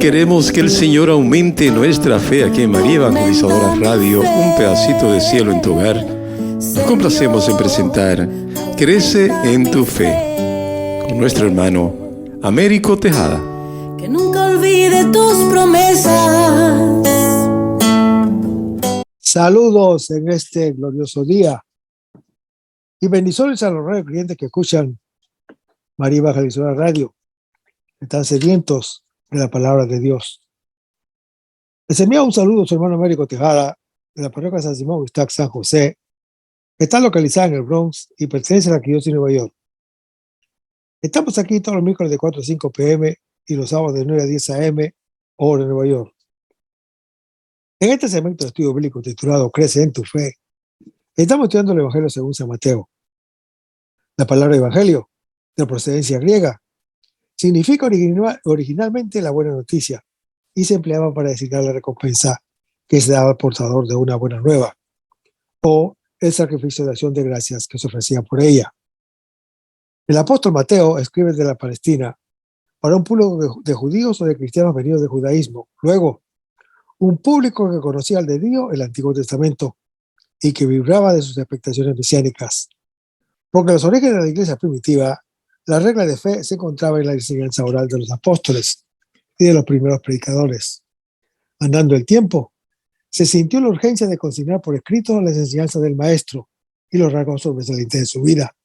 Queremos que el Señor aumente nuestra fe aquí en María Evangelizadora Radio, un pedacito de cielo en tu hogar. Nos complacemos en presentar Crece en tu fe con nuestro hermano Américo Tejada. Que nunca olvide tus promesas. Saludos en este glorioso día y bendiciones a los radios clientes que escuchan María Evangelizadora Radio. Están sedientos de la palabra de Dios. Les envía un saludo a su hermano Américo Tejada de la parroquia San Simón Estac San José, que está localizada en el Bronx y pertenece a la Arquidiócesis de Nueva York. Estamos aquí todos los miércoles de 4 a 5 p.m. y los sábados de 9 a 10 a.m. hora de Nueva York. En este segmento de estudio bíblico titulado Crece en tu fe, estamos estudiando el Evangelio según San Mateo. La palabra evangelio, de procedencia griega, significa originalmente la buena noticia y se empleaba para designar la recompensa que se daba al portador de una buena nueva o el sacrificio de acción de gracias que se ofrecía por ella. El apóstol Mateo escribe de la Palestina para un público de judíos o de cristianos venidos del judaísmo. Luego, un público que conocía al de Dios, el Antiguo Testamento, y que vibraba de sus expectaciones mesiánicas. Porque en los orígenes de la iglesia primitiva, la regla de fe se encontraba en la enseñanza oral de los apóstoles y de los primeros predicadores. Andando el tiempo, se sintió la urgencia de consignar por escrito las enseñanzas del maestro y los rasgos sobresalientes de su vida.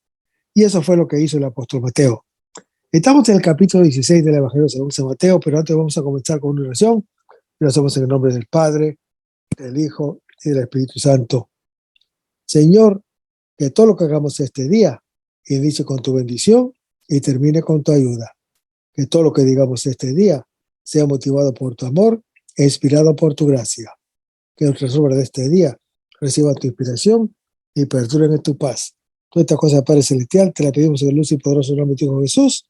Y eso fue lo que hizo el apóstol Mateo. Estamos en el capítulo 16 del Evangelio según San Mateo, pero antes vamos a comenzar con una oración. Y lo hacemos en el nombre del Padre, del Hijo y del Espíritu Santo. Señor, que todo lo que hagamos este día inicie con tu bendición y termine con tu ayuda. Que todo lo que digamos este día sea motivado por tu amor e inspirado por tu gracia. Que nuestras obras de este día reciban tu inspiración y perduren en tu paz. Toda esta cosa, Padre Celestial, te la pedimos en el luz y poderoso nombre de tu Hijo Jesús,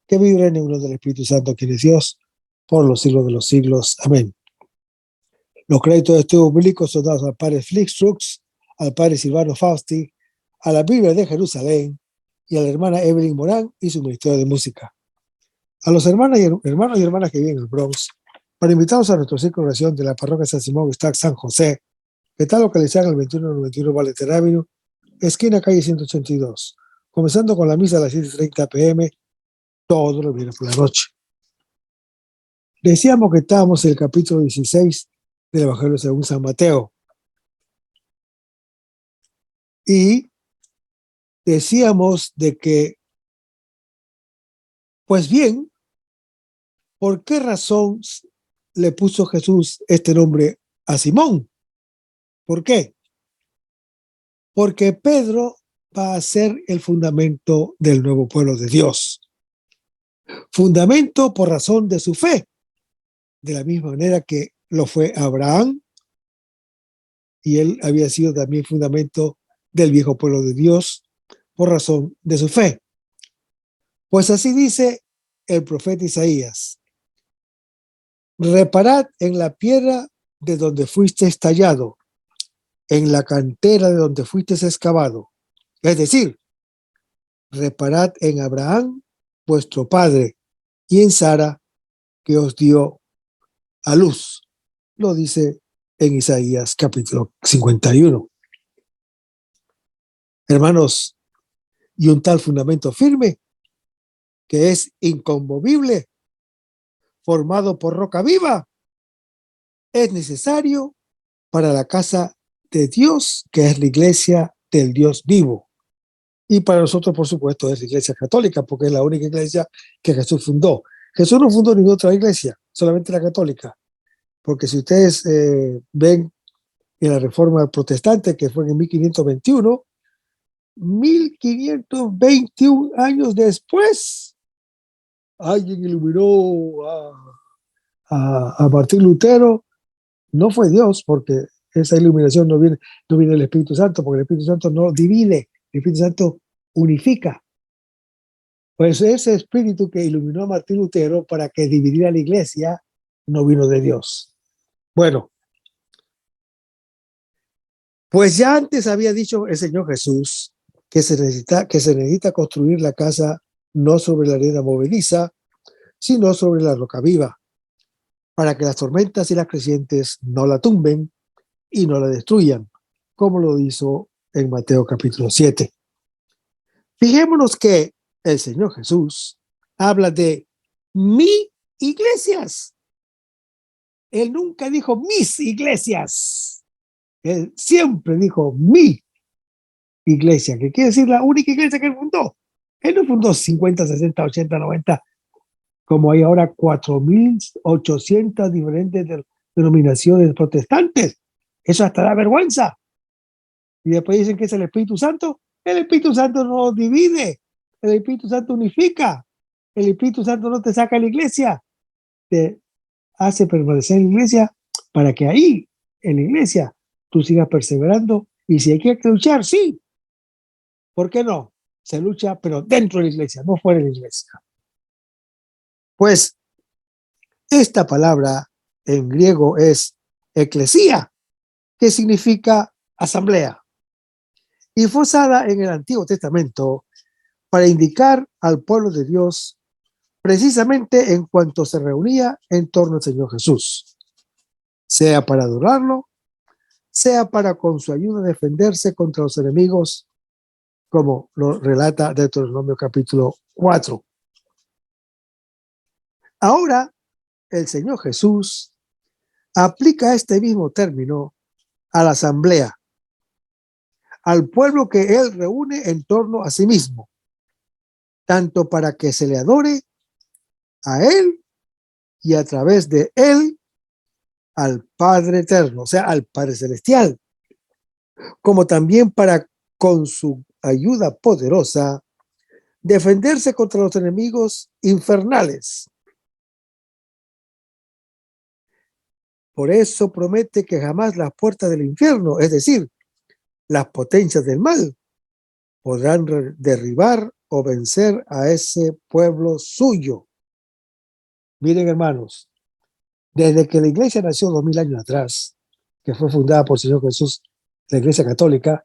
que vive en uno del Espíritu Santo, quien es Dios, por los siglos de los siglos. Amén. Los créditos de estudio bíblico son dados al Padre Flix Trux, al Padre Silvano Fausti, a la Biblia de Jerusalén y a la hermana Evelyn Morán y su ministerio de música. A los hermanos y hermanas que viven en el Bronx, para invitarlos a nuestro círculo de oración de la parroquia San Simón Estac San José, que está localizada en el 2191 Balleter Avenue, esquina calle 182, comenzando con la misa a las 7:30 p.m. todos los viernes por la noche. Decíamos que estábamos en el capítulo 16 del Evangelio según San Mateo. Y decíamos de que, pues bien, ¿por qué razón le puso Jesús este nombre a Simón? ¿Por qué? Porque Pedro va a ser el fundamento del nuevo pueblo de Dios. Fundamento por razón de su fe, de la misma manera que lo fue Abraham, y él había sido también fundamento del viejo pueblo de Dios por razón de su fe. Pues así dice el profeta Isaías: reparad en la piedra de donde fuiste tallado, en la cantera de donde fuiste excavado. Es decir, reparad en Abraham, vuestro padre, y en Sara, que os dio a luz. Lo dice en Isaías capítulo 51. Hermanos, y un tal fundamento firme, que es inconmovible, formado por roca viva, es necesario para la casa de Dios, que es la iglesia del Dios vivo. Y para nosotros, por supuesto, es la iglesia católica, porque es la única iglesia que Jesús fundó. Jesús no fundó ninguna otra iglesia, solamente la católica. Porque si ustedes ven en la Reforma Protestante, que fue en 1521, 1521 años después, alguien iluminó a Martín Lutero. No fue Dios, porque esa iluminación no viene del Espíritu Santo, porque el Espíritu Santo no divide, el Espíritu Santo unifica. Pues ese espíritu que iluminó a Martín Lutero para que dividiera la iglesia no vino de Dios. Bueno, pues ya antes había dicho el Señor Jesús que se necesita construir la casa no sobre la arena movediza, sino sobre la roca viva. para que las tormentas y las crecientes no la tumben y no la destruyan, como lo hizo en Mateo capítulo 7. Fijémonos que el Señor Jesús habla de mi iglesias. Él nunca dijo mis iglesias. Él siempre dijo mi iglesia, que quiere decir la única iglesia que él fundó. Él no fundó 50, 60, 80, 90, como hay ahora 4.800 diferentes denominaciones protestantes. Eso hasta da vergüenza. Y después dicen que es el Espíritu Santo. El Espíritu Santo no divide. El Espíritu Santo unifica. El Espíritu Santo no te saca de la iglesia. Te hace permanecer en la iglesia para que ahí, en la iglesia, tú sigas perseverando. Y si hay que luchar, sí. ¿Por qué no? Se lucha, pero dentro de la iglesia, no fuera de la iglesia. Pues esta palabra en griego es eclesía, que significa asamblea, y fue usada en el Antiguo Testamento para indicar al pueblo de Dios precisamente en cuanto se reunía en torno al Señor Jesús, sea para adorarlo, sea para con su ayuda defenderse contra los enemigos, como lo relata Deuteronomio capítulo 4. Ahora, el Señor Jesús aplica este mismo término a la asamblea, al pueblo que Él reúne en torno a sí mismo, tanto para que se le adore a Él y a través de Él al Padre Eterno, o sea, al Padre Celestial, como también para, con su ayuda poderosa, defenderse contra los enemigos infernales. Por eso promete que jamás las puertas del infierno, es decir, las potencias del mal, podrán derribar o vencer a ese pueblo suyo. Miren, hermanos, desde que la iglesia nació 2000 años atrás, que fue fundada por el Señor Jesús, la iglesia católica,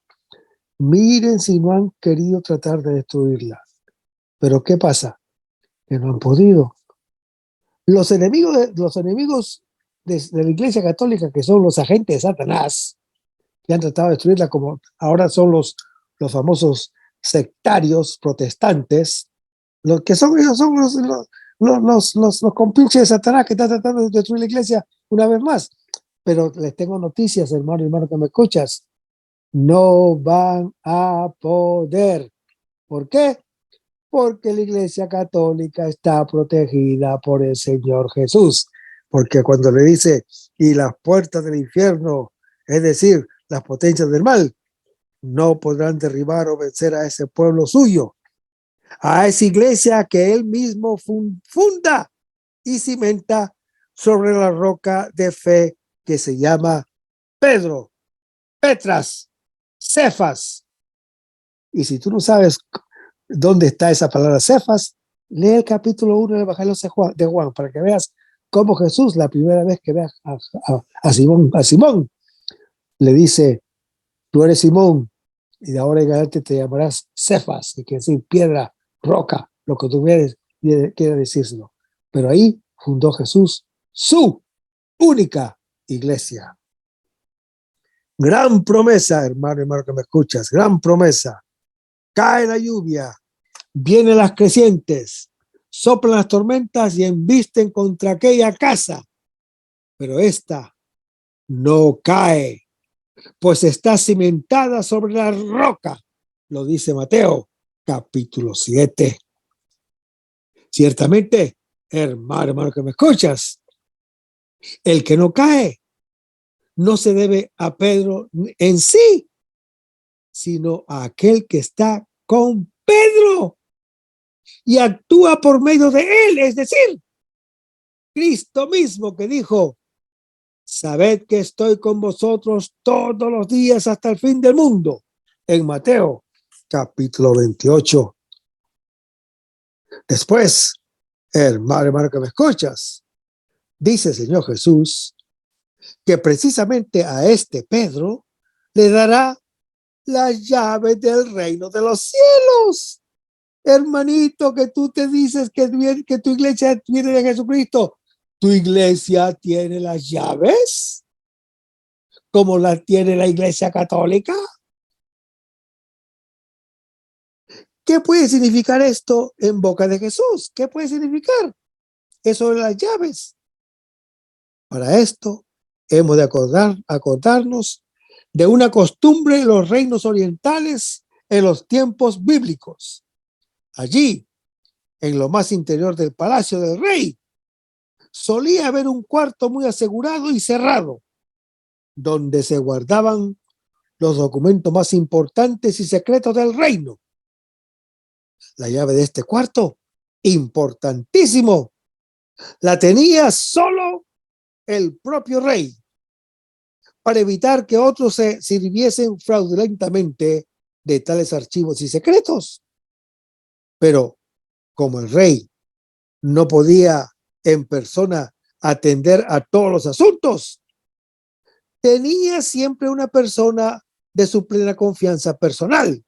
miren si no han querido tratar de destruirla. Pero ¿qué pasa? Que no han podido. Los enemigos de la iglesia católica, que son los agentes de Satanás, que han tratado de destruirla, como ahora son los famosos sectarios protestantes, los que son ellos son los compinches de Satanás que están tratando de destruir la iglesia una vez más. Pero les tengo noticias, hermano y hermano que me escuchas, no van a poder. ¿Por qué? Porque la iglesia católica está protegida por el Señor Jesús. Porque cuando le dice, y las puertas del infierno, es decir, las potencias del mal, no podrán derribar o vencer a ese pueblo suyo, a esa iglesia que él mismo funda y cimenta sobre la roca de fe que se llama Pedro, Petras, Cefas. Y si tú no sabes dónde está esa palabra Cefas, lee el capítulo 1 del Evangelio de Juan para que veas cómo Jesús, la primera vez que ve a Simón, le dice, tú eres Simón, y de ahora en adelante te llamarás Cefas, que quiere decir piedra, roca, lo que tú quiere decírselo. Pero ahí fundó Jesús su única iglesia. Gran promesa, hermano que me escuchas, gran promesa. Cae la lluvia, vienen las crecientes, soplan las tormentas y embisten contra aquella casa, pero esta no cae, pues está cimentada sobre la roca, lo dice Mateo, capítulo 7. Ciertamente, hermano que me escuchas, el que no cae no se debe a Pedro en sí, sino a aquel que está con Pedro y actúa por medio de él, es decir, Cristo mismo que dijo, sabed que estoy con vosotros todos los días hasta el fin del mundo, en Mateo capítulo 28. Después, hermano que me escuchas, dice el Señor Jesús que precisamente a este Pedro le dará las llaves del reino de los cielos. Hermanito, que tú te dices que tu iglesia viene de Jesucristo, ¿Tu iglesia tiene las llaves como las tiene la Iglesia Católica? ¿Qué puede significar esto en boca de Jesús? ¿Qué puede significar eso de las llaves? Para esto hemos de acordarnos de una costumbre en los reinos orientales en los tiempos bíblicos. Allí, en lo más interior del palacio del rey, solía haber un cuarto muy asegurado y cerrado, donde se guardaban los documentos más importantes y secretos del reino. La llave de este cuarto, importantísimo, la tenía solo el propio rey, para evitar que otros se sirviesen fraudulentamente de tales archivos y secretos. Pero como el rey no podía en persona atender a todos los asuntos, tenía siempre una persona de su plena confianza personal,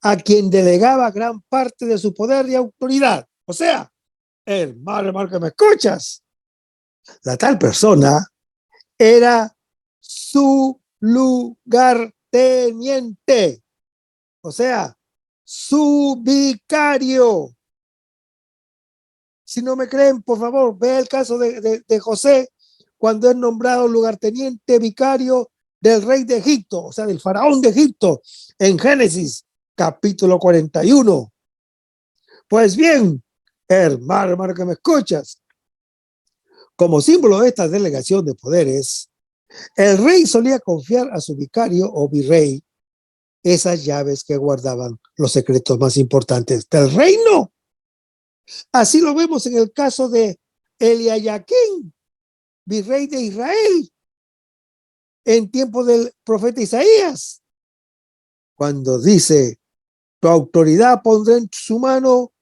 a quien delegaba gran parte de su poder y autoridad. O sea, hermano que me escuchas, la tal persona era su lugarteniente, o sea, su vicario. Si no me creen, por favor, vea el caso de José, cuando es nombrado lugarteniente vicario del rey de Egipto, o sea, del faraón de Egipto, en Génesis, capítulo 41. Pues bien, hermano que me escuchas, como símbolo de esta delegación de poderes, el rey solía confiar a su vicario o virrey esas llaves que guardaban los secretos más importantes del reino. Así lo vemos en el caso de Eliaquim, virrey de Israel, en tiempo del profeta Isaías, cuando dice: tu autoridad pondré en su mano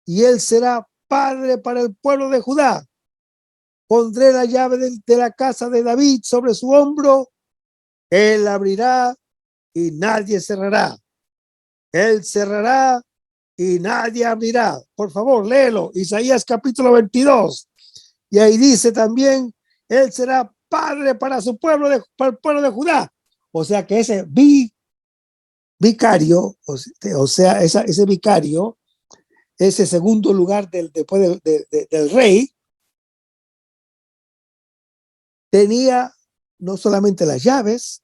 y él será padre para el pueblo de Judá. Pondré la llave de la casa de David sobre su hombro. Él abrirá y nadie cerrará. Él cerrará y nadie abrirá. Por favor, léelo. Isaías capítulo 22. Y ahí dice también: él será padre para su pueblo, para el pueblo de Judá. O sea que ese vicario, o sea, ese vicario, ese segundo lugar después del rey, tenía no solamente las llaves,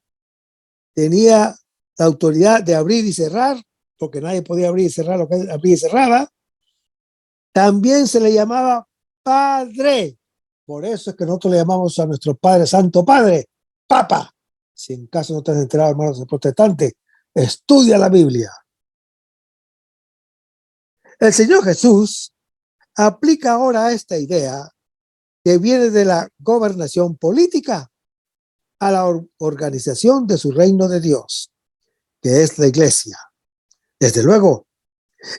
tenía la autoridad de abrir y cerrar, porque nadie podía abrir y cerrar lo que él abría y cerraba. También se le llamaba padre. Por eso es que nosotros le llamamos a nuestro Padre Santo Padre, Papa. Si en caso no te has enterado, hermanos protestantes, estudia la Biblia. El Señor Jesús aplica ahora esta idea que viene de la gobernación política a la organización de su reino de Dios, que es la iglesia. Desde luego,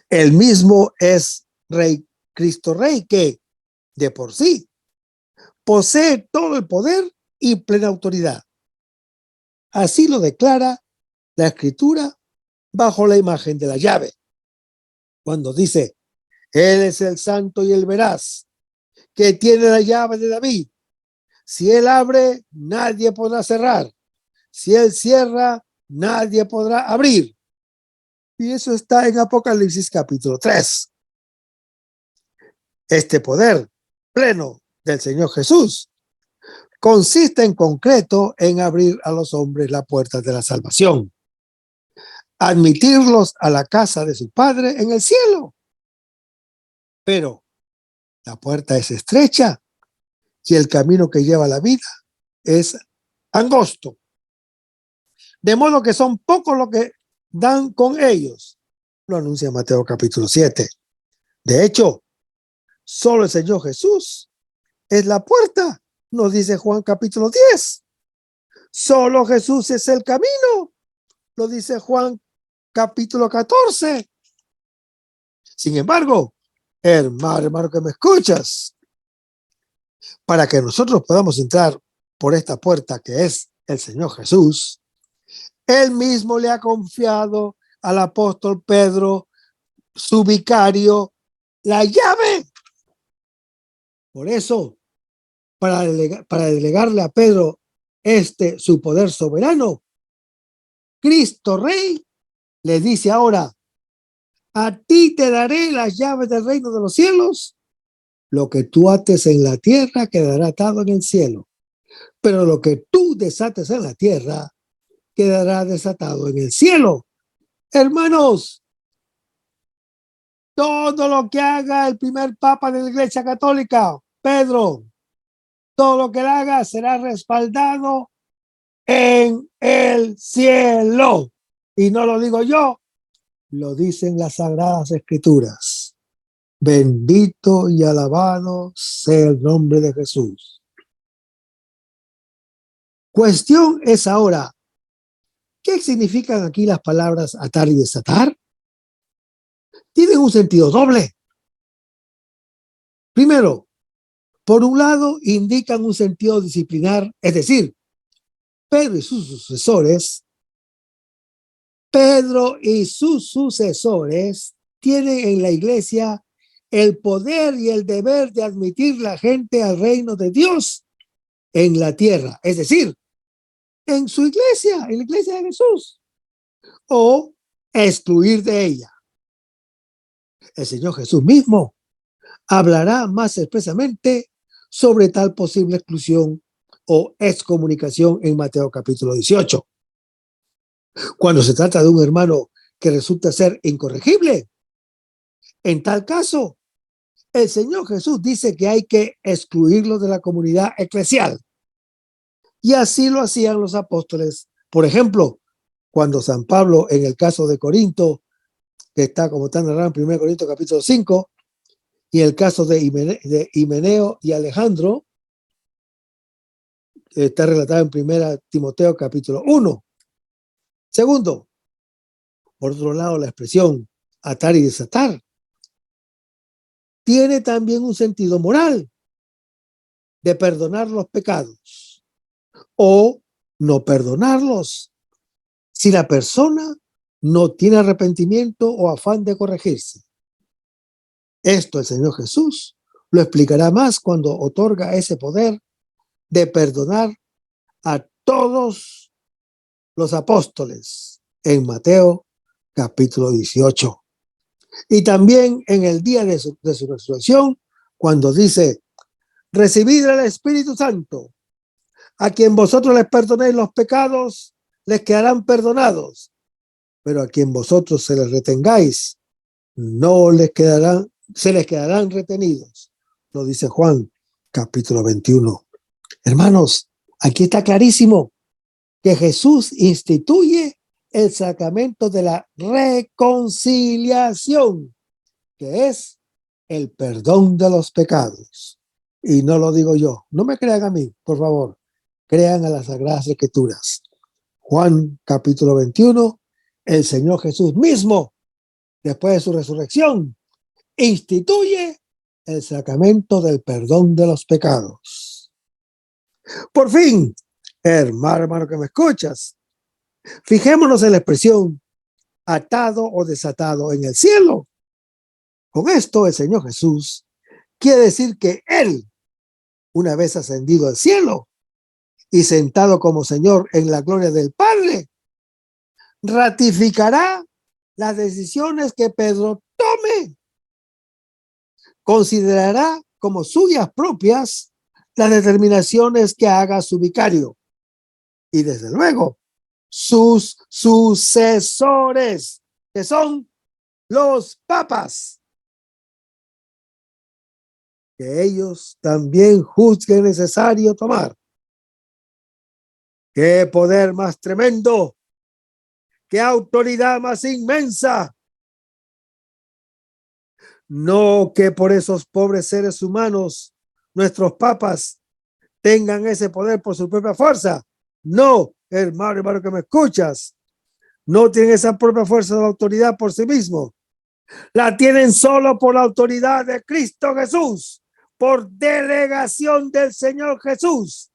él mismo es Rey, Cristo Rey, que de por sí posee todo el poder y plena autoridad. Así lo declara la Escritura bajo la imagen de la llave, cuando dice: él es el santo y el veraz, que tiene la llave de David. Si él abre, nadie podrá cerrar. Si él cierra, nadie podrá abrir. Y eso está en Apocalipsis capítulo 3. Este poder pleno del Señor Jesús consiste en concreto en abrir a los hombres las puertas de la salvación, admitirlos a la casa de su Padre en el cielo. Pero la puerta es estrecha y el camino que lleva a la vida es angosto. De modo que son pocos los que dan con ellos. Lo anuncia Mateo capítulo 7. De hecho, solo el Señor Jesús es la puerta, nos dice Juan capítulo 10. Solo Jesús es el camino, lo dice Juan capítulo 14. Sin embargo, hermano que me escuchas, para que nosotros podamos entrar por esta puerta que es el Señor Jesús, él mismo le ha confiado al apóstol Pedro, su vicario, la llave. Por eso para delegarle a Pedro su poder soberano, Cristo Rey le dice ahora: a ti te daré las llaves del reino de los cielos. Lo que tú ates en la tierra quedará atado en el cielo, pero lo que tú desates en la tierra quedará desatado en el cielo. Hermanos, todo lo que haga el primer papa de la Iglesia Católica, Pedro, todo lo que él haga será respaldado en el cielo. Y no lo digo yo, lo dicen las Sagradas Escrituras. Bendito y alabado sea el nombre de Jesús. Cuestión es ahora, ¿qué significan aquí las palabras atar y desatar? Tienen un sentido doble. Primero, por un lado, indican un sentido disciplinar, es decir, Pedro y sus sucesores tienen en la iglesia el poder y el deber de admitir la gente al reino de Dios en la tierra, es decir, en su iglesia, en la iglesia de Jesús, o excluir de ella. El Señor Jesús mismo hablará más expresamente sobre tal posible exclusión o excomunicación en Mateo capítulo 18. Cuando se trata de un hermano que resulta ser incorregible, en tal caso, el Señor Jesús dice que hay que excluirlo de la comunidad eclesial. Y así lo hacían los apóstoles. Por ejemplo, cuando San Pablo, en el caso de Corinto, que está como está narrado en 1 Corintios capítulo 5, y el caso de Himeneo y Alejandro, está relatado en 1 Timoteo capítulo 1. Segundo, por otro lado, la expresión atar y desatar tiene también un sentido moral de perdonar los pecados o no perdonarlos si la persona no tiene arrepentimiento o afán de corregirse. Esto el Señor Jesús lo explicará más cuando otorga ese poder de perdonar a todos los apóstoles en Mateo capítulo 18. Y también en el día de su resurrección, cuando dice: recibid el Espíritu Santo, a quien vosotros les perdonéis los pecados, les quedarán perdonados, pero a quien vosotros se les retengáis, no les quedarán, se les quedarán retenidos. Lo dice Juan capítulo 21. Hermanos, aquí está clarísimo que Jesús instituye el sacramento de la reconciliación, que es el perdón de los pecados. Y no lo digo yo, no me crean a mí, por favor, crean a las Sagradas Escrituras. Juan capítulo 21, el Señor Jesús mismo, después de su resurrección, instituye el sacramento del perdón de los pecados. Por fin, hermano que me escuchas, fijémonos en la expresión atado o desatado en el cielo. Con esto el Señor Jesús quiere decir que Él, una vez ascendido al cielo y sentado como Señor en la gloria del Padre, ratificará las decisiones que Pedro tome. Considerará como suyas propias las determinaciones que haga su vicario. Y desde luego, sus sucesores, que son los papas, que ellos también juzguen necesario tomar. ¡Qué poder más tremendo! ¡Qué autoridad más inmensa! No que por esos pobres seres humanos, nuestros papas, tengan ese poder por su propia fuerza. No, hermano que me escuchas, no tienen esa propia fuerza de autoridad por sí mismos. La tienen solo por la autoridad de Cristo Jesús, por delegación del Señor Jesús.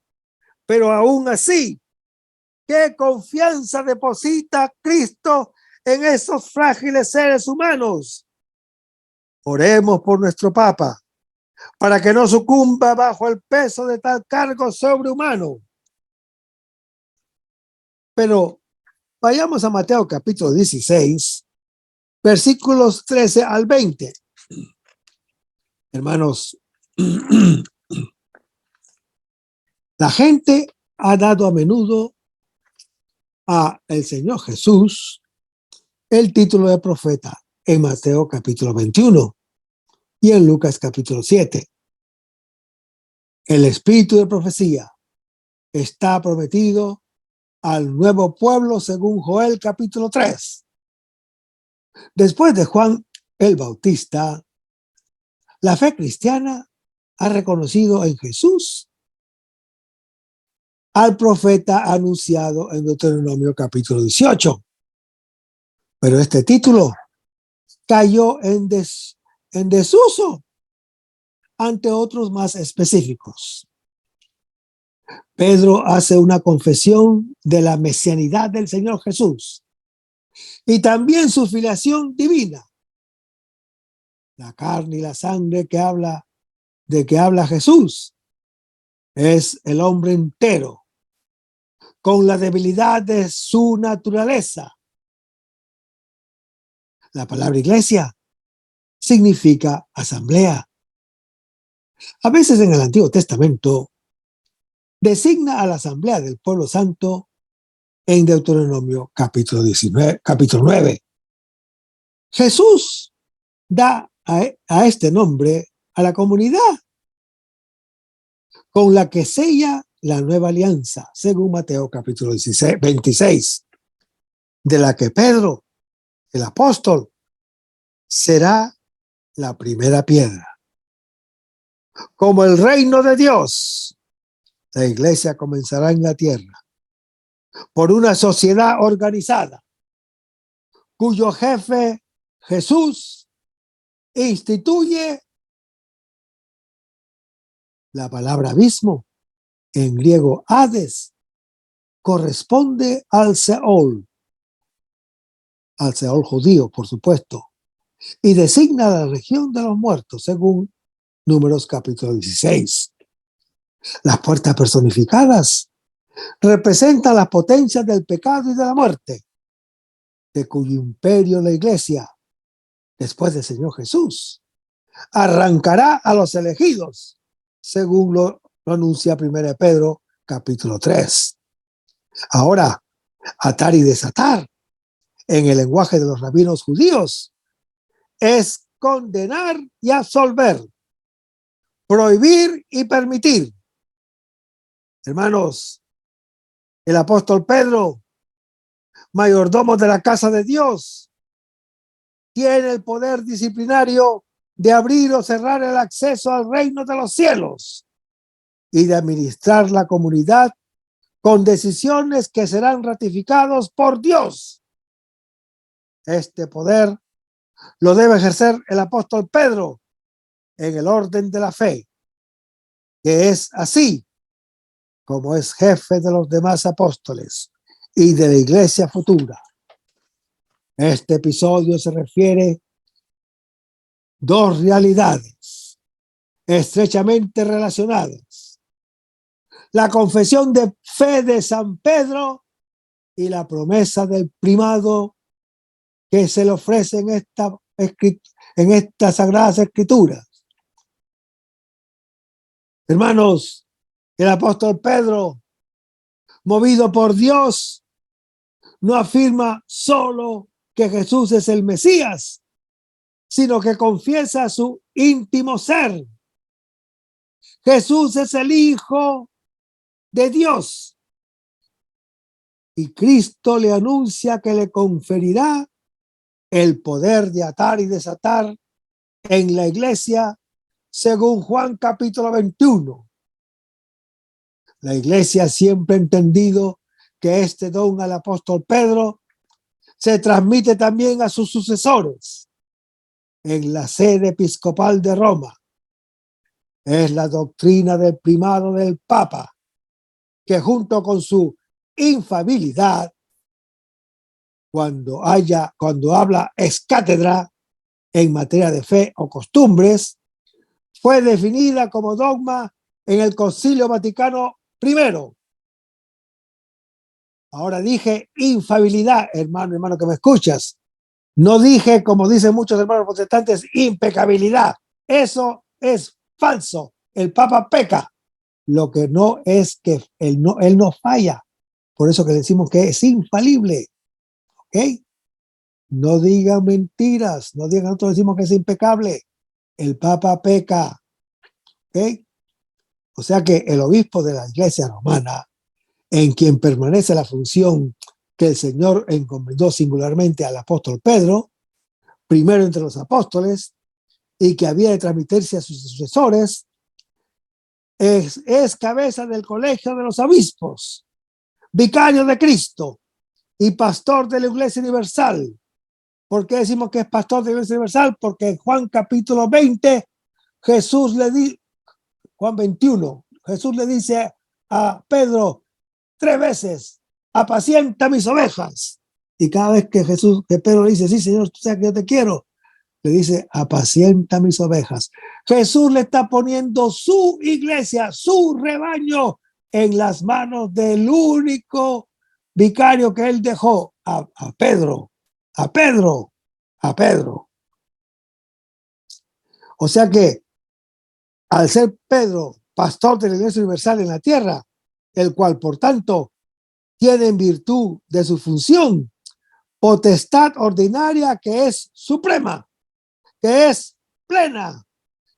Pero aún así, ¿qué confianza deposita Cristo en esos frágiles seres humanos? Oremos por nuestro Papa, para que no sucumba bajo el peso de tal cargo sobrehumano. Pero vayamos a Mateo capítulo 16, versículos 13 al 20. Hermanos, la gente ha dado a menudo a el Señor Jesús el título de profeta en Mateo capítulo 21 y en Lucas capítulo 7. El espíritu de profecía está prometido al nuevo pueblo según Joel capítulo 3. Después de Juan el Bautista, la fe cristiana ha reconocido en Jesús al profeta anunciado en Deuteronomio capítulo 18. Pero este título cayó en desuso ante otros más específicos. Pedro hace una confesión de la mesianidad del Señor Jesús y también su filiación divina. La carne y la sangre de que habla Jesús es el hombre entero, con la debilidad de su naturaleza. La palabra iglesia significa asamblea. A veces en el Antiguo Testamento designa a la asamblea del pueblo santo en Deuteronomio capítulo 9. Jesús da a este nombre a la comunidad con la que sella la nueva alianza, según Mateo capítulo 26, de la que Pedro, el apóstol, será la primera piedra. Como el reino de Dios, la iglesia comenzará en la tierra por una sociedad organizada, cuyo jefe Jesús instituye. La palabra abismo, en griego Hades, corresponde al Seol judío, por supuesto, y designa la región de los muertos, según Números capítulo 16. Las puertas personificadas representan las potencias del pecado y de la muerte, de cuyo imperio la iglesia, después del Señor Jesús, arrancará a los elegidos, según lo anuncia 1 Pedro capítulo 3. Ahora, atar y desatar, en el lenguaje de los rabinos judíos, es condenar y absolver, prohibir y permitir. Hermanos, el apóstol Pedro, mayordomo de la casa de Dios, tiene el poder disciplinario de abrir o cerrar el acceso al reino de los cielos y de administrar la comunidad con decisiones que serán ratificados por Dios. Este poder lo debe ejercer el apóstol Pedro en el orden de la fe, que es así como es jefe de los demás apóstoles y de la iglesia futura. Este episodio se refiere a dos realidades estrechamente relacionadas: la confesión de fe de San Pedro y la promesa del primado que se le ofrece en estas sagradas escrituras. Hermanos, el apóstol Pedro, movido por Dios, no afirma solo que Jesús es el Mesías, sino que confiesa su íntimo ser. Jesús es el Hijo de Dios y Cristo le anuncia que le conferirá el poder de atar y desatar en la iglesia, según Juan capítulo 21. La iglesia siempre ha entendido que este don al apóstol Pedro se transmite también a sus sucesores en la sede episcopal de Roma. Es la doctrina del primado del Papa, que junto con su infalibilidad, cuando habla ex cátedra en materia de fe o costumbres, fue definida como dogma en el Concilio Vaticano I. Ahora dije infalibilidad, hermano que me escuchas. No dije, como dicen muchos hermanos protestantes, impecabilidad. Eso es falso. El Papa peca. Lo que no es que él no falla. Por eso que decimos que es infalible. ¿Ok? No digan mentiras. No digan, nosotros decimos que es impecable. El Papa peca. ¿Ok? O sea que el obispo de la Iglesia Romana, en quien permanece la función que el Señor encomendó singularmente al apóstol Pedro, primero entre los apóstoles, y que había de transmitirse a sus sucesores, es cabeza del colegio de los obispos, vicario de Cristo y pastor de la Iglesia Universal. ¿Por qué decimos que es pastor de la Iglesia Universal? Porque en Juan capítulo 20, Juan 21, Jesús le dice a Pedro 3 veces: apacienta mis ovejas. Y cada vez que Pedro le dice: sí, Señor, tú sabes que yo te quiero, le dice: apacienta mis ovejas. Jesús le está poniendo su iglesia, su rebaño, en las manos del único vicario que él dejó, a Pedro. O sea que, al ser Pedro pastor de la Iglesia Universal en la tierra, el cual, por tanto, tiene en virtud de su función potestad ordinaria que es suprema, que es plena,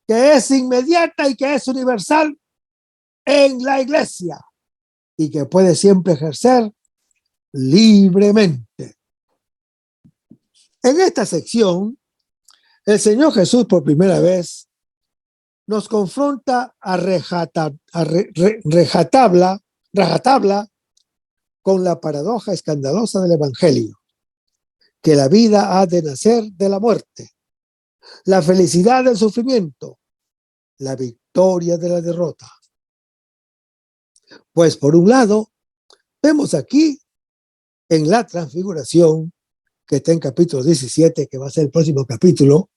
que es inmediata y que es universal en la iglesia y que puede siempre ejercer libremente. En esta sección, el Señor Jesús por primera vez nos confronta a rajatabla con la paradoja escandalosa del Evangelio, que la vida ha de nacer de la muerte, la felicidad del sufrimiento, la victoria de la derrota. Pues por un lado, vemos aquí en la transfiguración, que está en capítulo 17, que va a ser el próximo capítulo,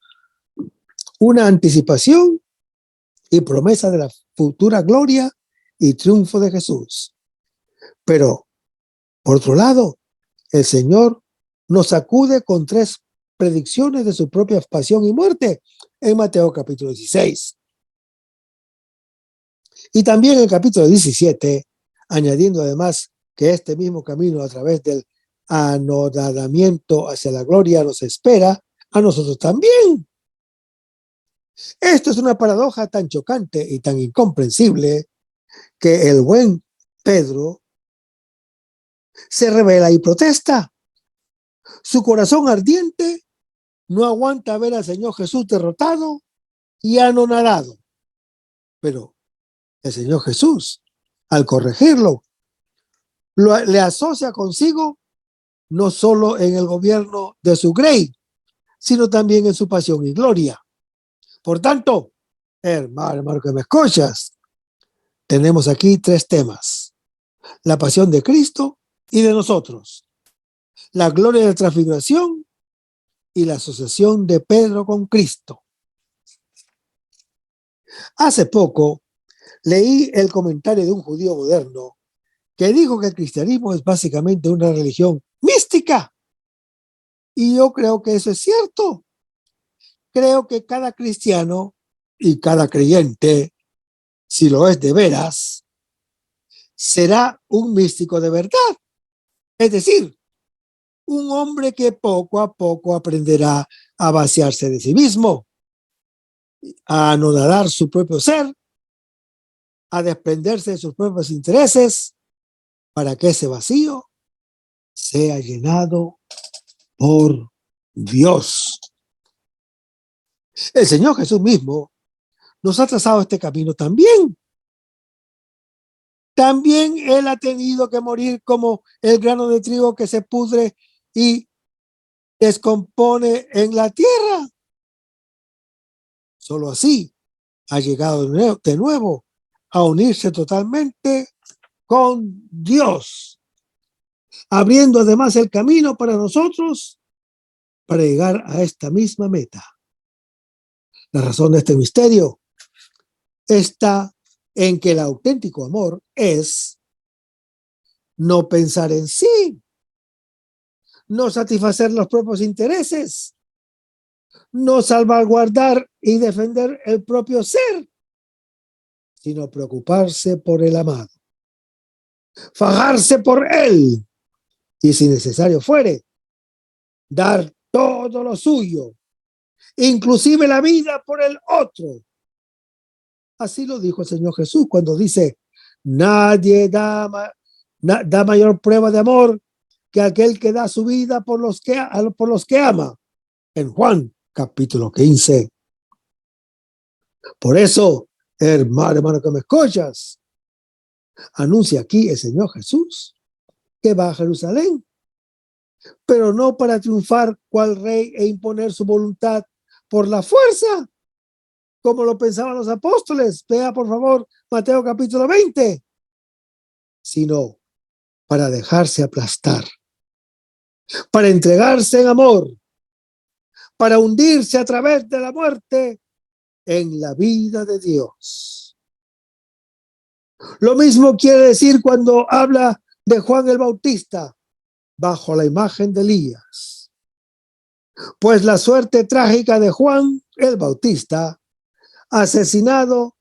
una anticipación y promesa de la futura gloria y triunfo de Jesús. Pero, por otro lado, el Señor nos acude con 3 predicciones de su propia pasión y muerte en Mateo capítulo 16. Y también en el capítulo 17, añadiendo además que este mismo camino a través del anodamiento hacia la gloria nos espera a nosotros también. Esto es una paradoja tan chocante y tan incomprensible que el buen Pedro se revela y protesta. Su corazón ardiente no aguanta ver al Señor Jesús derrotado y anonadado. Pero el Señor Jesús, al corregirlo, le asocia consigo no solo en el gobierno de su grey, sino también en su pasión y gloria. Por tanto, hermano que me escuchas, tenemos aquí 3 temas: la pasión de Cristo y de nosotros, la gloria de la transfiguración y la asociación de Pedro con Cristo. Hace poco leí el comentario de un judío moderno que dijo que el cristianismo es básicamente una religión mística. Y yo creo que eso es cierto. Creo que cada cristiano y cada creyente, si lo es de veras, será un místico de verdad. Es decir, un hombre que poco a poco aprenderá a vaciarse de sí mismo, a anonadar su propio ser, a desprenderse de sus propios intereses, para que ese vacío sea llenado por Dios. El Señor Jesús mismo nos ha trazado este camino también. También Él ha tenido que morir como el grano de trigo que se pudre y descompone en la tierra. Solo así ha llegado de nuevo a unirse totalmente con Dios, abriendo además el camino para nosotros para llegar a esta misma meta. La razón de este misterio está en que el auténtico amor es no pensar en sí, no satisfacer los propios intereses, no salvaguardar y defender el propio ser, sino preocuparse por el amado, fajarse por él y, si necesario fuere, dar todo lo suyo, inclusive la vida por el otro. Así lo dijo el Señor Jesús cuando dice: nadie da mayor prueba de amor que aquel que da su vida por los que ama. En Juan capítulo 15. Por eso, hermano que me escuchas, anuncia aquí el Señor Jesús que va a Jerusalén, pero no para triunfar cual rey e imponer su voluntad por la fuerza, como lo pensaban los apóstoles. Vea por favor Mateo capítulo 20, sino para dejarse aplastar, para entregarse en amor, para hundirse a través de la muerte en la vida de Dios. Lo mismo quiere decir cuando habla de Juan el Bautista bajo la imagen de Elías. Pues la suerte trágica de Juan el Bautista, asesinado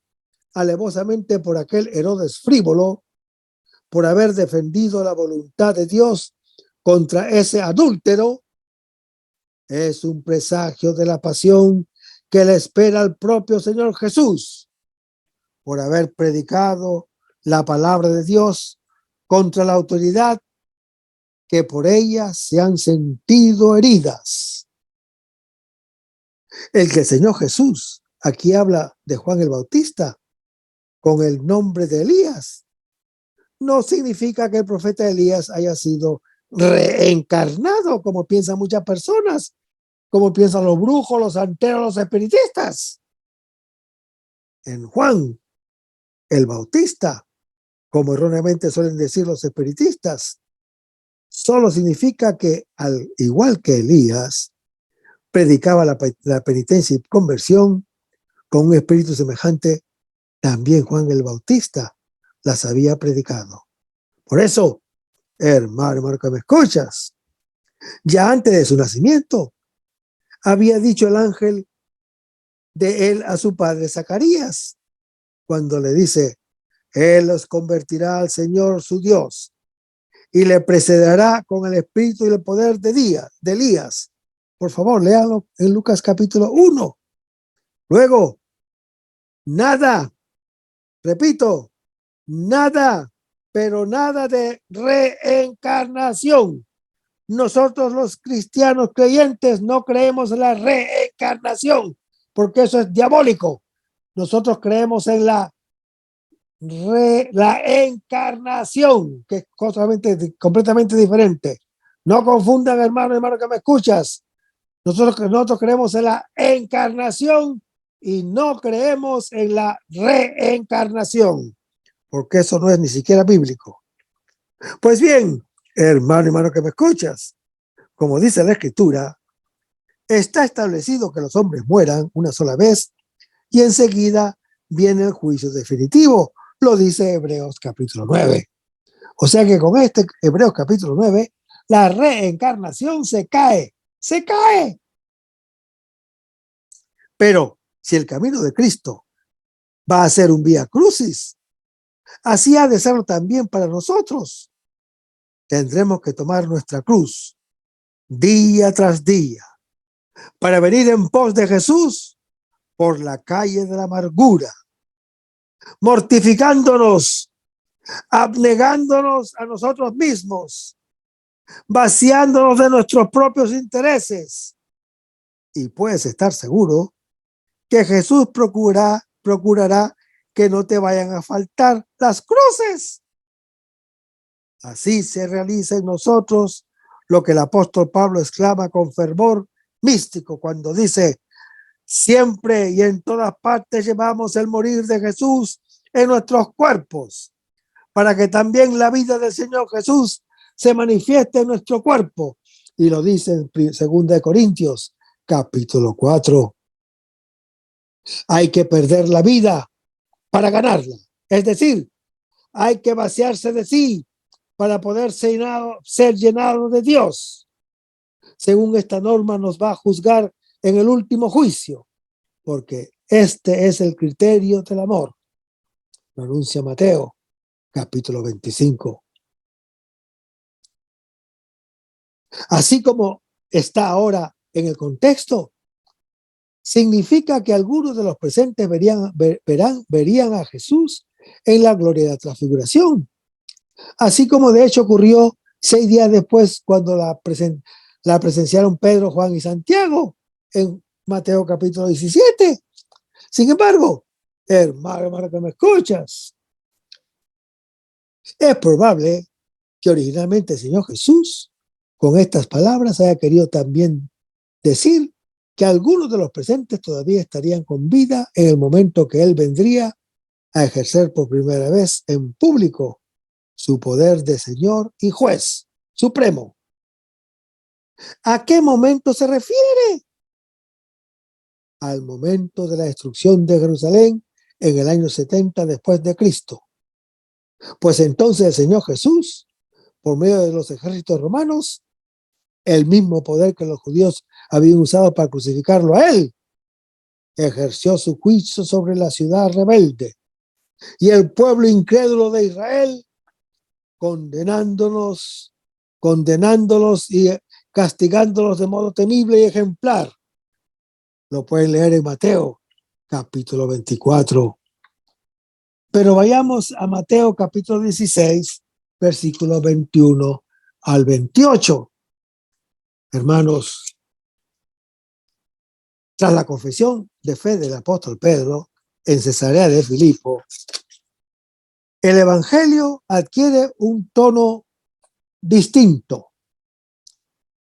alevosamente por aquel Herodes frívolo, por haber defendido la voluntad de Dios contra ese adúltero, es un presagio de la pasión que le espera al propio Señor Jesús por haber predicado la palabra de Dios contra la autoridad que por ella se han sentido heridas. El que el Señor Jesús aquí habla de Juan el Bautista con el nombre de Elías no significa que el profeta Elías haya sido reencarnado, como piensan muchas personas, como piensan los brujos, los santeros, los espiritistas. En Juan el Bautista, como erróneamente suelen decir los espiritistas, solo significa que, al igual que Elías, predicaba la penitencia y conversión con un espíritu semejante, también Juan el Bautista las había predicado. Por eso, hermano que me escuchas, ya antes de su nacimiento, había dicho el ángel de él a su padre Zacarías, cuando le dice: él los convertirá al Señor su Dios y le precederá con el espíritu y el poder de Elías. Por favor, léanlo en Lucas capítulo 1. Luego, nada, repito, nada, pero nada de reencarnación. Nosotros los cristianos creyentes no creemos en la reencarnación, porque eso es diabólico. Nosotros creemos en la encarnación, que es completamente diferente. No confundan, hermano que me escuchas. Nosotros creemos en la encarnación y no creemos en la reencarnación, porque eso no es ni siquiera bíblico. Pues bien, hermano que me escuchas, como dice la Escritura, está establecido que los hombres mueran una sola vez y enseguida viene el juicio definitivo. Lo dice Hebreos capítulo 9. O sea que con este Hebreos capítulo 9, la reencarnación se cae. Pero si el camino de Cristo va a ser un vía crucis, así ha de serlo también para nosotros. Tendremos que tomar nuestra cruz día tras día para venir en pos de Jesús por la calle de la amargura, mortificándonos, abnegándonos a nosotros mismos, vaciándonos de nuestros propios intereses. Y puedes estar seguro que Jesús procurará que no te vayan a faltar las cruces. Así se realiza en nosotros lo que el apóstol Pablo exclama con fervor místico cuando dice: siempre y en todas partes llevamos el morir de Jesús en nuestros cuerpos, para que también la vida del Señor Jesús se manifieste en nuestro cuerpo. Y lo dice en 2 Corintios capítulo 4. Hay que perder la vida para ganarla. Es decir, hay que vaciarse de sí para poder ser llenado de Dios. Según esta norma nos va a juzgar en el último juicio, porque este es el criterio del amor. Lo anuncia Mateo, capítulo 25. Así como está ahora en el contexto, significa que algunos de los presentes verían a Jesús en la gloria de la transfiguración, así como de hecho ocurrió 6 días después cuando la presenciaron Pedro, Juan y Santiago en Mateo capítulo 17. Sin embargo, hermano que me escuchas, es probable que originalmente el Señor Jesús con estas palabras haya querido también decir que algunos de los presentes todavía estarían con vida en el momento que Él vendría a ejercer por primera vez en público su poder de Señor y Juez Supremo. ¿A qué momento se refiere? Al momento de la destrucción de Jerusalén en el año 70 después de Cristo. Pues entonces el Señor Jesús, por medio de los ejércitos romanos, el mismo poder que los judíos habían usado para crucificarlo a él, ejerció su juicio sobre la ciudad rebelde y el pueblo incrédulo de Israel, condenándolos y castigándolos de modo temible y ejemplar. Lo pueden leer en Mateo, capítulo 24. Pero vayamos a Mateo, capítulo 16, versículos 21 al 28. Hermanos, tras la confesión de fe del apóstol Pedro en Cesarea de Filipo, el evangelio adquiere un tono distinto.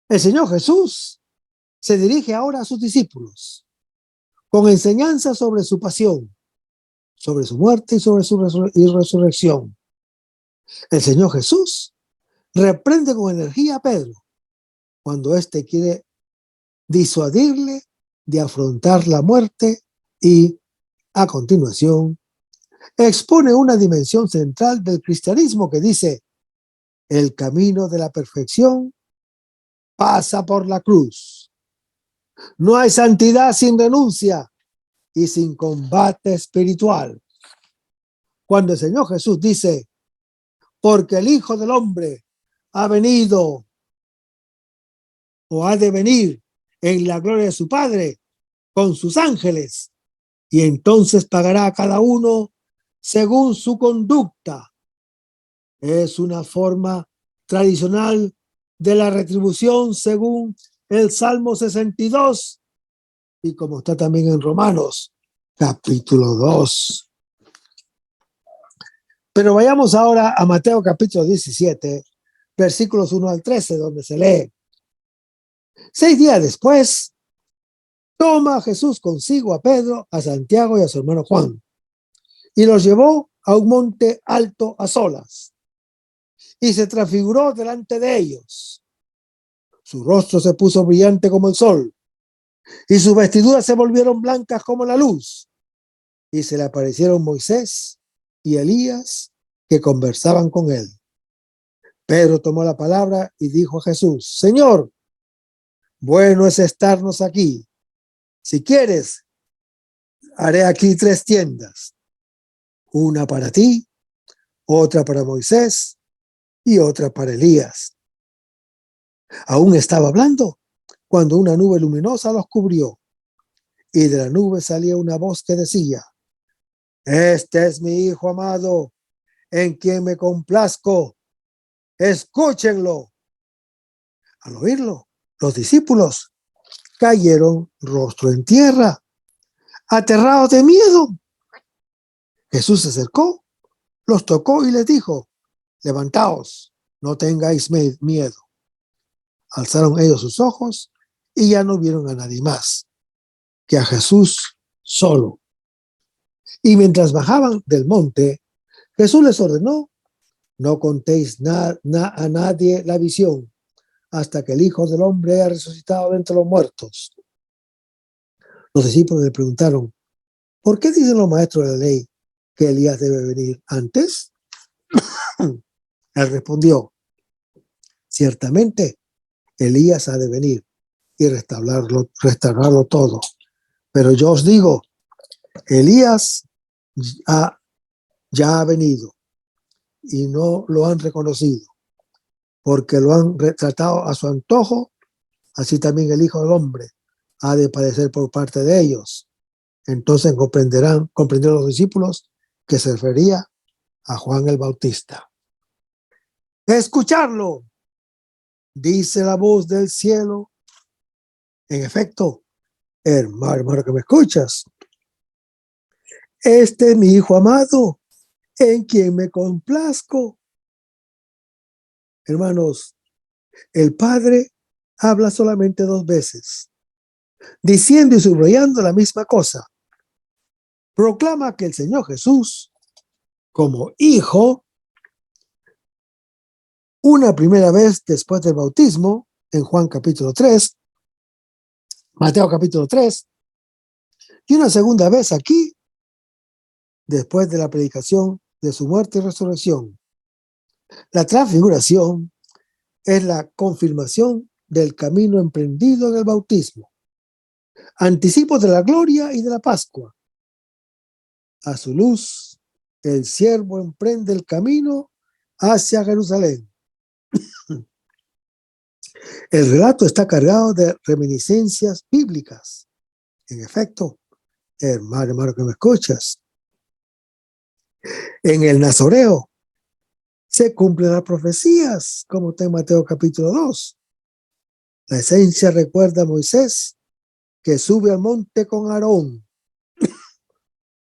El Señor Jesús se dirige ahora a sus discípulos con enseñanza sobre su pasión, sobre su muerte y sobre su resurrección. El Señor Jesús reprende con energía a Pedro cuando éste quiere disuadirle de afrontar la muerte y, a continuación, expone una dimensión central del cristianismo que dice: el camino de la perfección pasa por la cruz. No hay santidad sin renuncia y sin combate espiritual. Cuando el Señor Jesús dice: porque el Hijo del Hombre ha venido o ha de venir en la gloria de su Padre con sus ángeles, y entonces pagará a cada uno según su conducta. Es una forma tradicional de la retribución según el Salmo 62 y como está también en Romanos capítulo 2. Pero vayamos ahora a Mateo capítulo 17, versículos 1 al 13, donde se lee: 6 días después, toma Jesús consigo a Pedro, a Santiago y a su hermano Juan, y los llevó a un monte alto a solas, y se transfiguró delante de ellos. Su rostro se puso brillante como el sol, y sus vestiduras se volvieron blancas como la luz, y se le aparecieron Moisés y Elías, que conversaban con él. Pedro tomó la palabra y dijo a Jesús: Señor, bueno es estarnos aquí. Si quieres, haré aquí 3 tiendas, una para ti, otra para Moisés y otra para Elías. Aún estaba hablando cuando una nube luminosa los cubrió, y de la nube salía una voz que decía: este es mi Hijo amado, en quien me complazco, escúchenlo. Al oírlo, los discípulos cayeron rostro en tierra, aterrados de miedo. Jesús se acercó, los tocó y les dijo: levantaos, no tengáis miedo. Alzaron ellos sus ojos y ya no vieron a nadie más que a Jesús solo. Y mientras bajaban del monte, Jesús les ordenó: no contéis a nadie la visión hasta que el Hijo del Hombre haya resucitado de entre los muertos. Los discípulos le preguntaron: ¿por qué dicen los maestros de la ley que Elías debe venir antes? Él respondió, ciertamente Elías ha de venir y restaurarlo todo. Pero yo os digo, Elías ya ha venido y no lo han reconocido, porque lo han retratado a su antojo, así también el Hijo del Hombre ha de padecer por parte de ellos. Entonces comprendieron los discípulos que se refería a Juan el Bautista. Escucharlo, dice la voz del cielo. En efecto, hermano que me escuchas, este es mi Hijo amado, en quien me complazco. Hermanos, el Padre habla solamente 2 veces, diciendo y subrayando la misma cosa. Proclama que el Señor Jesús, como Hijo, una primera vez después del bautismo, en Juan capítulo 3, Mateo capítulo 3, y una segunda vez aquí, después de la predicación de su muerte y resurrección. La transfiguración es la confirmación del camino emprendido en el bautismo, anticipo de la gloria y de la Pascua. A su luz, el siervo emprende el camino hacia Jerusalén. El relato está cargado de reminiscencias bíblicas. En efecto, hermano que me escuchas, en el Nazoreo se cumplen las profecías, como está en Mateo capítulo 2. La esencia recuerda a Moisés, que sube al monte con Aarón,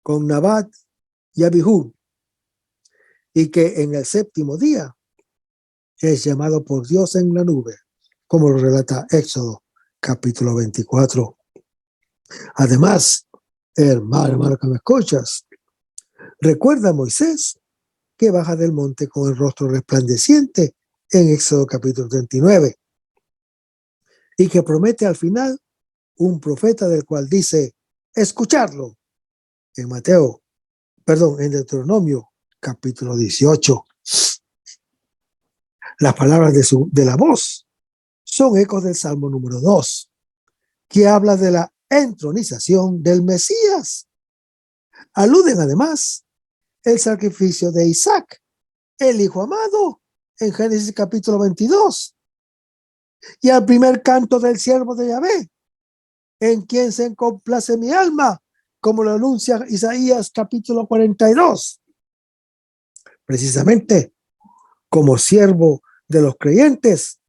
con Nabat y Abihú, y que en el 7º día es llamado por Dios en la nube, como lo relata Éxodo capítulo 24. Además, hermano que me escuchas, recuerda a Moisés que baja del monte con el rostro resplandeciente en Éxodo capítulo 39, y que promete al final un profeta del cual dice escucharlo en en Deuteronomio capítulo 18. Las palabras de la voz son ecos del Salmo número 2, que habla de la entronización del Mesías. Aluden además el sacrificio de Isaac, el hijo amado, en Génesis capítulo 22, y al primer canto del siervo de Yahvé, en quien se complace mi alma, como lo anuncia Isaías capítulo 42. Precisamente, como siervo de los creyentes,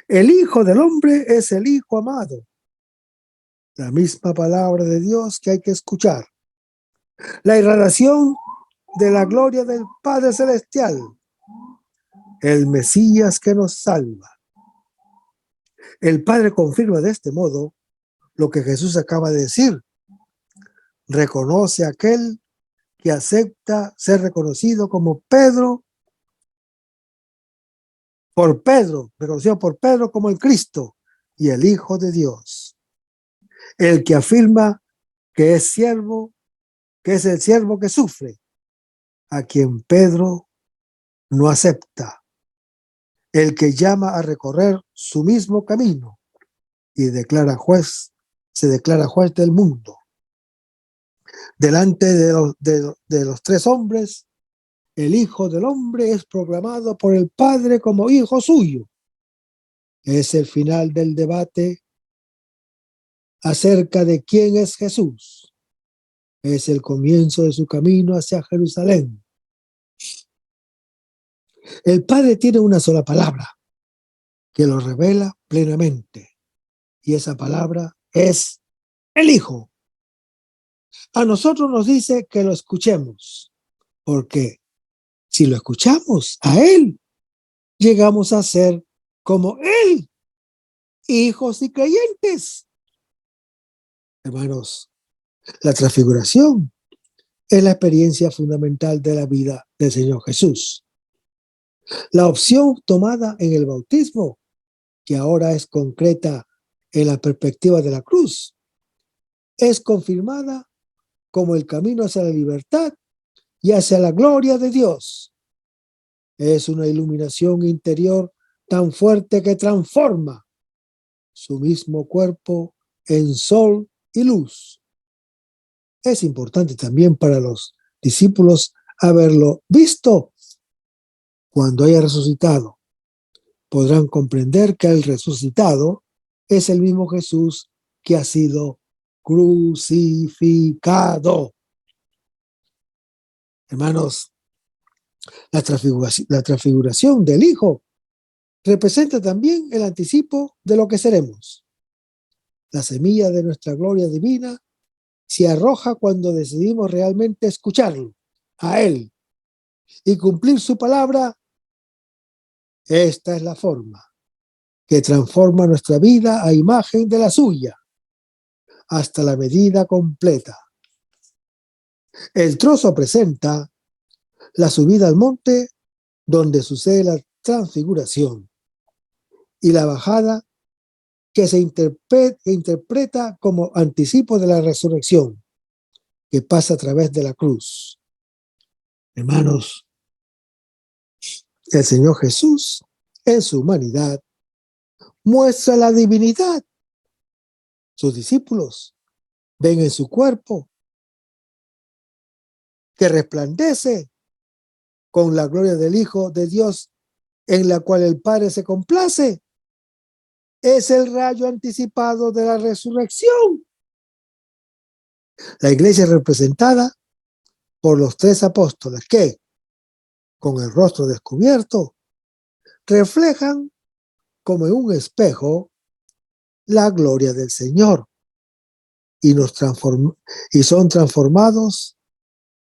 el Hijo del Hombre es el Hijo amado. La misma palabra de Dios que hay que escuchar. La irradiación de la gloria del Padre Celestial. El Mesías que nos salva. El Padre confirma de este modo lo que Jesús acaba de decir. Reconoce a aquel que acepta ser reconocido como reconocido por Pedro como el Cristo y el Hijo de Dios. El que afirma que es el siervo que sufre, a quien Pedro no acepta. El que llama a recorrer su mismo camino y se declara juez del mundo. Delante de los 3 hombres, el Hijo del Hombre es proclamado por el Padre como hijo suyo. Es el final del debate acerca de quién es Jesús. Es el comienzo de su camino hacia Jerusalén. El Padre tiene una sola palabra que lo revela plenamente, y esa palabra es el Hijo. A nosotros nos dice que lo escuchemos, porque si lo escuchamos a Él, llegamos a ser como Él, hijos y creyentes. Hermanos, la transfiguración es la experiencia fundamental de la vida del Señor Jesús. La opción tomada en el bautismo, que ahora es concreta en la perspectiva de la cruz, es confirmada como el camino hacia la libertad y hacia la gloria de Dios. Es una iluminación interior tan fuerte que transforma su mismo cuerpo en sol y luz. Es importante también para los discípulos haberlo visto. Cuando haya resucitado, podrán comprender que el resucitado es el mismo Jesús que ha sido crucificado. Hermanos, la transfiguración del Hijo representa también el anticipo de lo que seremos. La semilla de nuestra gloria divina se arroja cuando decidimos realmente escucharlo, a Él, y cumplir su palabra. Esta es la forma que transforma nuestra vida a imagen de la suya, hasta la medida completa. El trozo presenta la subida al monte donde sucede la transfiguración y la bajada que se interpreta como anticipo de la resurrección que pasa a través de la cruz. Hermanos, el Señor Jesús en su humanidad muestra la divinidad. Sus discípulos ven en su cuerpo que resplandece con la gloria del Hijo de Dios, en la cual el Padre se complace. Es el rayo anticipado de la resurrección. La iglesia es representada por los 3 apóstoles que, con el rostro descubierto, reflejan como en un espejo la gloria del Señor y son transformados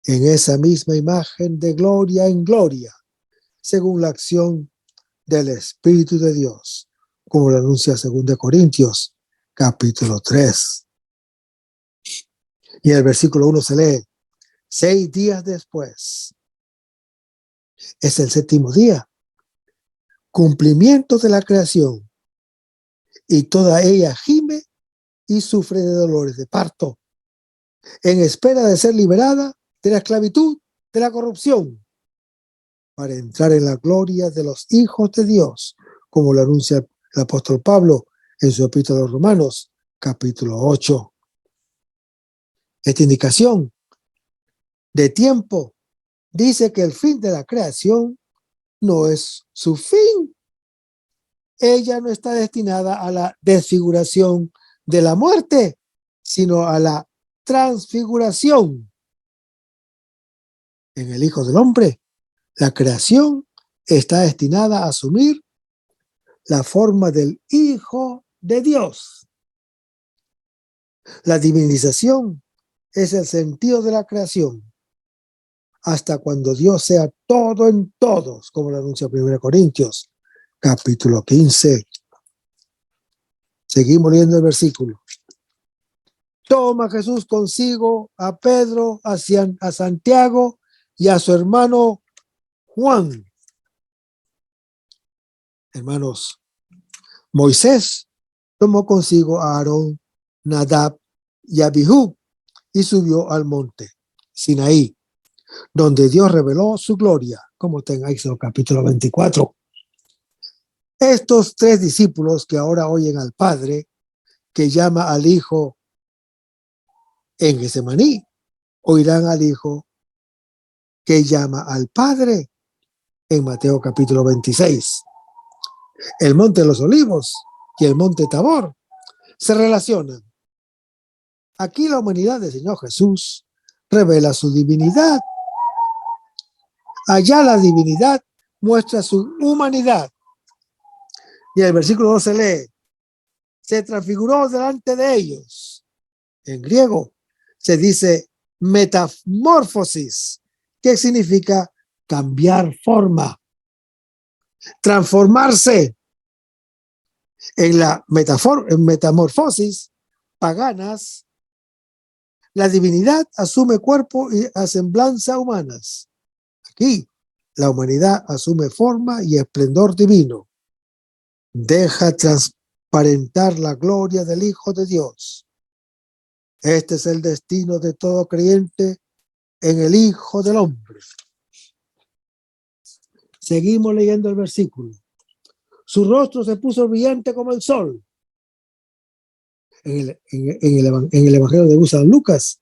en esa misma imagen de gloria en gloria, según la acción del Espíritu de Dios, como lo anuncia 2 Corintios, capítulo 3. Y en el versículo 1 se lee: 6 días después, es el 7º día, cumplimiento de la creación, y toda ella gime y sufre de dolores de parto, en espera de ser liberada de la esclavitud, de la corrupción, para entrar en la gloria de los hijos de Dios, como lo anuncia el apóstol Pablo en su epístola a los Romanos, capítulo 8. Esta indicación de tiempo dice que el fin de la creación no es su fin. Ella no está destinada a la desfiguración de la muerte, sino a la transfiguración. En el Hijo del Hombre, la creación está destinada a asumir la forma del Hijo de Dios. La divinización es el sentido de la creación, hasta cuando Dios sea todo en todos, como lo anuncia 1 Corintios, capítulo 15. Seguimos leyendo el versículo. Toma Jesús consigo a Pedro, a Santiago y a su hermano Juan. Hermanos, Moisés tomó consigo a Aarón, Nadab y Abihú y subió al monte Sinaí, donde Dios reveló su gloria, como está en Éxodo capítulo 24. Estos 3 discípulos que ahora oyen al Padre, que llama al Hijo en Getsemaní, oirán al Hijo que llama al Padre en Mateo capítulo 26. El monte de los Olivos y el monte Tabor se relacionan. Aquí la humanidad del Señor Jesús revela su divinidad. Allá la divinidad muestra su humanidad. Y el versículo 2 se lee: se transfiguró delante de ellos. En griego se dice metamorfosis, que significa cambiar forma, transformarse. En la metamorfosis paganas, la divinidad asume cuerpo y semblanza humanas. Aquí, la humanidad asume forma y esplendor divino. Deja transparentar la gloria del Hijo de Dios. Este es el destino de todo creyente en el Hijo del Hombre. Seguimos leyendo el versículo. Su rostro se puso brillante como el sol. En el Evangelio de San Lucas,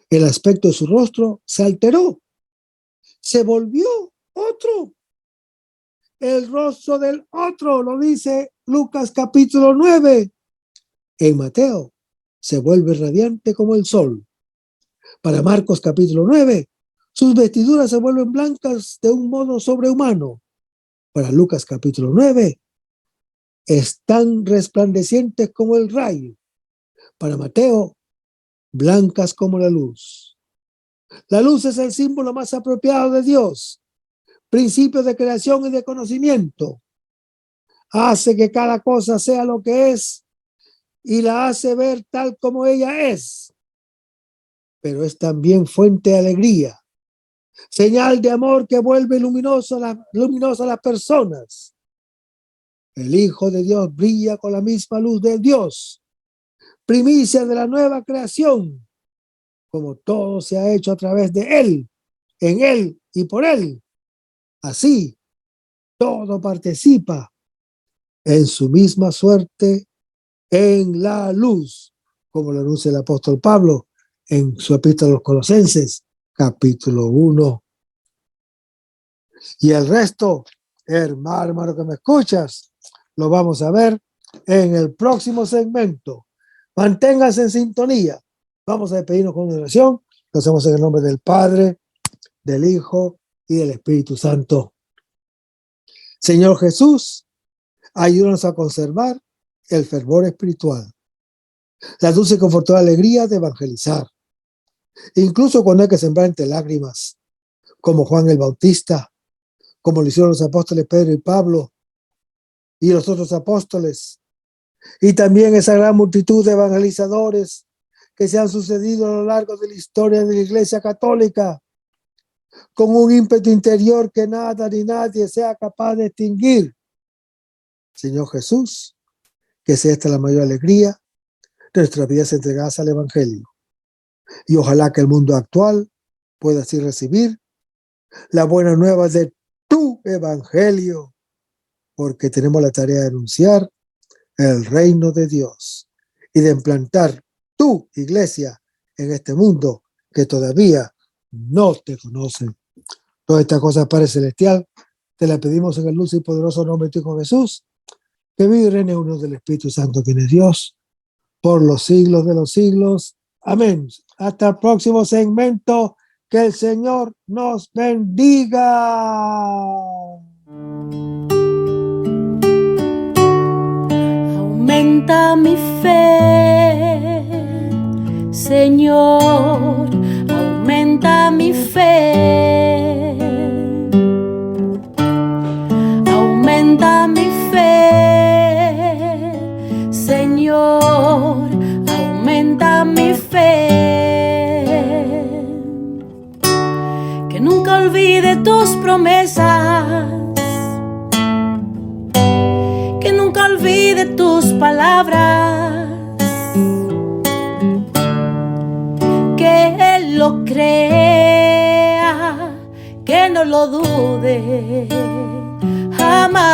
el aspecto de su rostro se alteró. Se volvió otro. El rostro del otro, lo dice Lucas capítulo 9. En Mateo, se vuelve radiante como el sol. Para Marcos capítulo 9, sus vestiduras se vuelven blancas de un modo sobrehumano. Para Lucas capítulo 9, están resplandecientes como el rayo. Para Mateo, blancas como la luz. La luz es el símbolo más apropiado de Dios, principio de creación y de conocimiento. Hace que cada cosa sea lo que es y la hace ver tal como ella es. Pero es también fuente de alegría, señal de amor que vuelve luminosa a las personas. El Hijo de Dios brilla con la misma luz de Dios, primicia de la nueva creación, como todo se ha hecho a través de Él, en Él y por Él. Así, todo participa en su misma suerte en la luz, como lo anuncia el apóstol Pablo en su epístola a los Colosenses, capítulo 1. Y el resto, hermano que me escuchas, lo vamos a ver en el próximo segmento. Manténganse en sintonía. Vamos a despedirnos con una oración. Lo hacemos en el nombre del Padre, del Hijo y del Espíritu Santo. Señor Jesús, ayúdanos a conservar el fervor espiritual, la dulce y confortable alegría de evangelizar, incluso cuando hay que sembrar entre lágrimas, como Juan el Bautista, como lo hicieron los apóstoles Pedro y Pablo y los otros apóstoles, y también esa gran multitud de evangelizadores que se han sucedido a lo largo de la historia de la Iglesia Católica, con un ímpetu interior que nada ni nadie sea capaz de extinguir. Señor Jesús, que sea esta la mayor alegría de nuestras vidas entregadas al Evangelio. Y ojalá que el mundo actual pueda así recibir la buena nueva de tu Evangelio, porque tenemos la tarea de anunciar el reino de Dios y de implantar tu iglesia en este mundo que todavía no te conoce. Todas estas cosas, Padre Celestial, te las pedimos en el dulce y poderoso nombre de tu Hijo Jesús, que vive y reine uno del Espíritu Santo, quien es Dios, por los siglos de los siglos. Amén. Hasta el próximo segmento. Que el Señor nos bendiga. Aumenta mi fe, Señor, aumenta mi fe. Aumenta mi fe, Señor, aumenta mi fe. Que nunca olvide tus promesas, que nunca olvide tus palabras, que Él lo crea, que no lo dude jamás.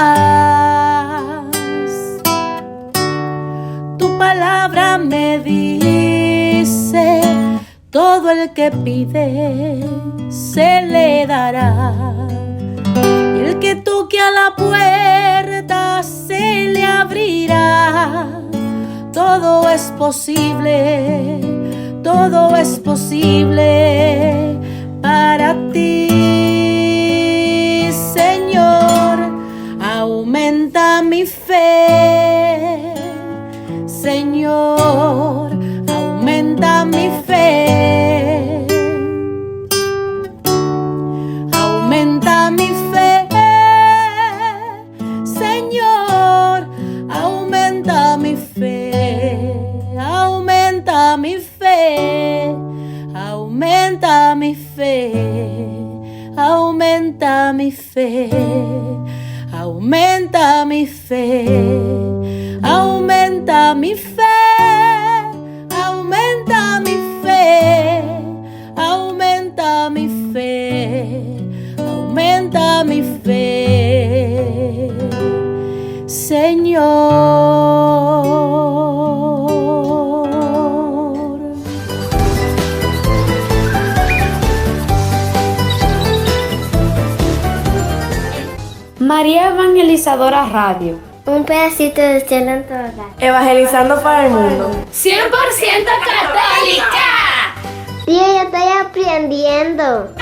Tu palabra me dice: todo el que pide se le dará, y el que toque a la puerta se le abrirá. Todo es posible para ti, Señor. Aumenta mi fe, Señor, aumenta mi fe. Aumenta mi fe, Señor, aumenta mi fe. Aumenta mi fe, aumenta mi fe, aumenta mi fe, aumenta mi fe, aumenta mi fe, aumenta mi fe. Señor. María Evangelizadora Radio. Un pedacito de cielo en tu hogar. Evangelizando para el mundo. 100% católica. Sí, yo estoy aprendiendo.